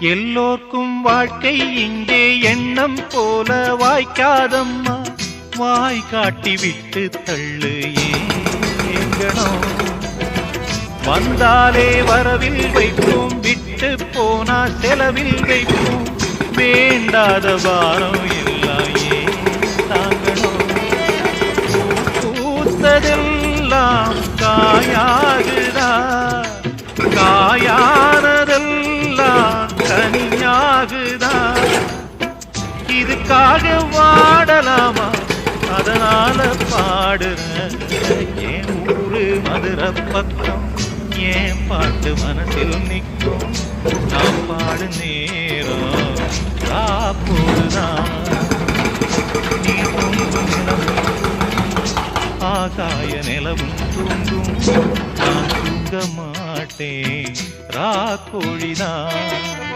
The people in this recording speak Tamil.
எல்லோர்க்கும் வாழ்க்கை இங்கே எண்ணம் போல வாய்க்காதம்மா, வாய் காட்டி விட்டு தள்ளு ஏங்கணும். வந்தாலே வரவில் வைப்போம், விட்டு போனா செலவில் வைப்போம், வேண்டாத பாரம் எல்லாம் ஏன் தாங்கணும். பூத்ததெல்லாம் காயாகுதா, காயானதெல்லாம் கனியாகுதா, இதுக்காக வாடலாமா, அதனால பாடுறேன். என் ஊரு மதுரை பக்கம், என் பாட்டு மனசில் நிற்கும், நான் பாடு நேரம் காப்போதுதான். நீ தூங்கும் ஆகாய நிலவும் தூங்கும், நான் தூங்க மாட்டேன் ராக்கோழிதான்.